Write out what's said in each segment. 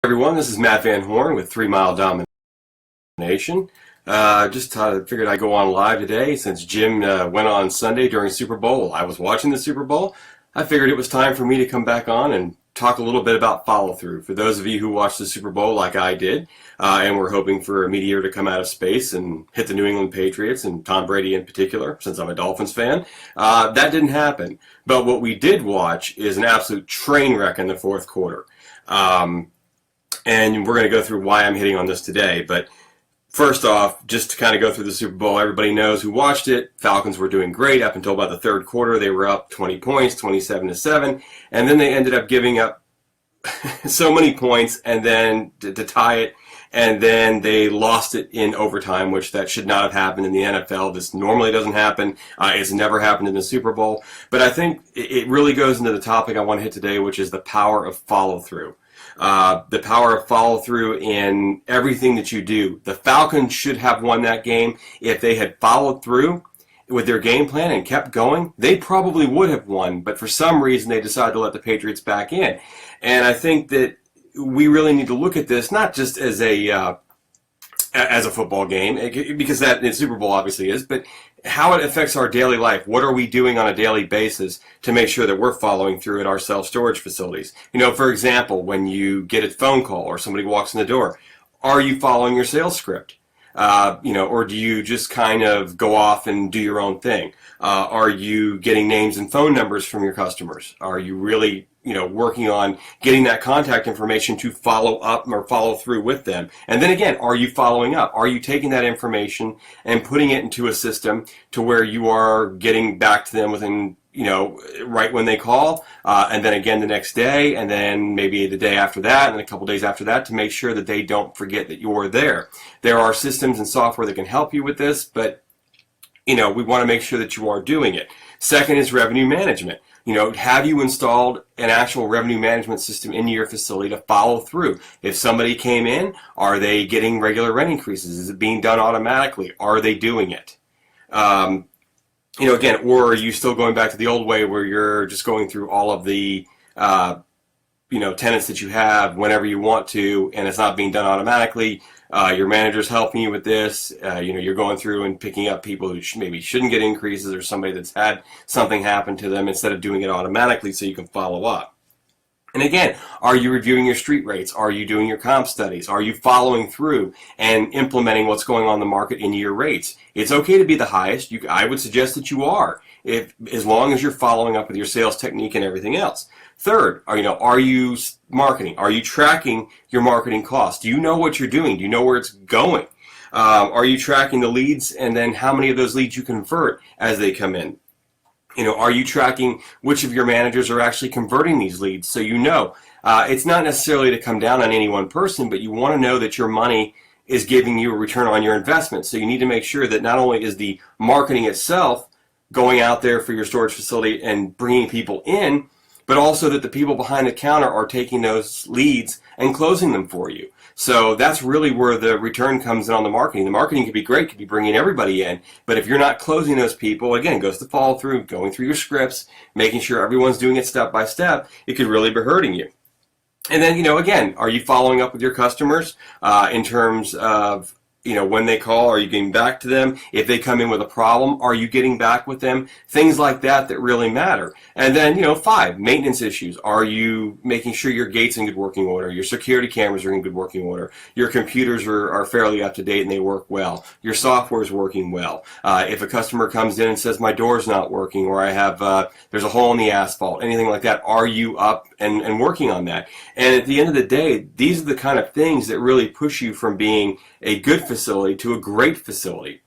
Everyone, this is Matt Van Horn with 3 Mile Domination. Just figured I'd go on live today since Jim went on Sunday during Super Bowl. I was watching the Super Bowl. I figured it was time for me to come back on and talk a little bit about follow-through. For those of you who watched the Super Bowl like I did, and were hoping for a meteor to come out of space and hit the New England Patriots, and Tom Brady in particular, since I'm a Dolphins fan, that didn't happen. But what we did watch is an absolute train wreck in the fourth quarter. And we're going to go through why I'm hitting on this today. But first off, just to kind of go through the Super Bowl, everybody knows who watched it. Falcons were doing great up until about the third quarter. They were up 20 points, 27-7, and then they ended up giving up so many points and then to tie it, and then they lost it in overtime, which that should not have happened in the NFL. This normally doesn't happen. It's never happened in the Super Bowl. But I think it really goes into the topic I want to hit today, which is the power of follow-through. The power of follow-through in everything that you do. The Falcons should have won that game. If they had followed through with their game plan and kept going, they probably would have won. But for some reason, they decided to let the Patriots back in. And I think that we really need to look at this not just as a football game, because that the Super Bowl obviously is, but how it affects our daily life. What are we doing on a daily basis to make sure that we're following through at our self-storage facilities? You know, for example, when you get a phone call or somebody walks in the door, are you following your sales script? Or do you just kind of go off and do your own thing? Are you getting names and phone numbers from your customers? Are you really working on getting that contact information to follow up or follow through with them? And then again, are you following up? Are you taking that information and putting it into a system to where you are getting back to them within, right when they call, and then again the next day, and then maybe the day after that, and a couple days after that, to make sure that they don't forget that you're there. There are systems and software that can help you with this, but we want to make sure that you are doing it. Second is revenue management. Have you installed an actual revenue management system into your facility to follow through? If somebody came in, are they getting regular rent increases? Is it being done automatically? Are they doing it? Again, or are you still going back to the old way where you're just going through all of the, tenants that you have whenever you want to, and it's not being done automatically? Your manager's helping you with this. You're going through and picking up people who maybe shouldn't get increases, or somebody that's had something happen to them, instead of doing it automatically so you can follow up. And again, are you reviewing your street rates? Are you doing your comp studies? Are you following through and implementing what's going on in the market into your rates? It's okay to be the highest. I would suggest that you are, as long as you're following up with your sales technique and everything else. Third, are you marketing? Are you tracking your marketing costs? Do you know what you're doing? Do you know where it's going? Are you tracking the leads, and then how many of those leads you convert as they come in? Are you tracking which of your managers are actually converting these leads? So it's not necessarily to come down on any one person, but you want to know that your money is giving you a return on your investment. So you need to make sure that not only is the marketing itself going out there for your storage facility and bringing people in, but also that the people behind the counter are taking those leads and closing them for you. So that's really where the return comes in on the marketing. The marketing could be great, could be bringing everybody in, but if you're not closing those people, again, it goes to follow through, going through your scripts, making sure everyone's doing it step by step, it could really be hurting you. And then, again, are you following up with your customers in terms of when they call? Are you getting back to them? If they come in with a problem, are you getting back with them? Things like that really matter. And then, 5, maintenance issues. Are you making sure your gate's in good working order? Your security cameras are in good working order? Your computers are fairly up to date and they work well? Your software is working well? If a customer comes in and says, my door's not working, or I have, there's a hole in the asphalt, anything like that, are you up and working on that? And at the end of the day, these are the kind of things that really push you from being a good facility to a great facility.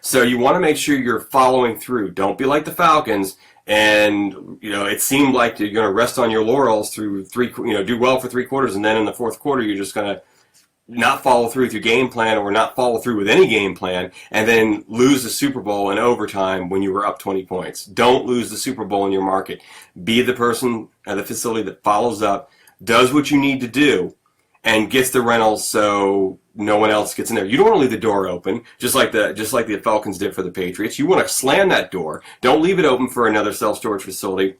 So you want to make sure you're following through. Don't be like the Falcons, and it seemed like you're going to rest on your laurels through do well for 3 quarters, and then in the fourth quarter you're just going to not follow through with your game plan, or not follow through with any game plan, and then lose the Super Bowl in overtime when you were up 20 points. Don't lose the Super Bowl in your market. Be the person at the facility that follows up, does what you need to do, and gets the rentals so no one else gets in there. You don't want to leave the door open, just like the Falcons did for the Patriots. You want to slam that door. Don't leave it open for another self-storage facility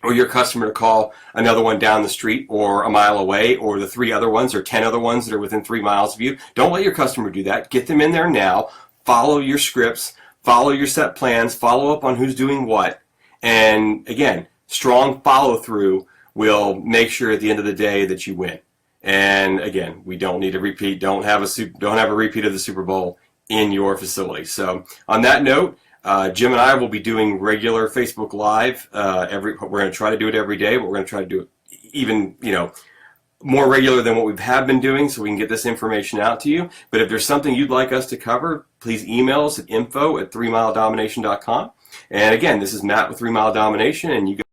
or your customer to call another one down the street or a mile away, or the 3 other ones or 10 other ones that are within 3 miles of you. Don't let your customer do that. Get them in there now. Follow your scripts, follow your set plans, follow up on who's doing what. And again, strong follow through will make sure at the end of the day that you win. And again, we don't need a repeat. Don't have a repeat of the Super Bowl in your facility. So on that note, Jim and I will be doing regular Facebook Live. We're going to try to do it every day, but we're going to try to do it even, more regular than what we have been doing, so we can get this information out to you. But if there's something you'd like us to cover, please email us at info@3miledomination.com. And again, this is Matt with 3 Mile Domination, and you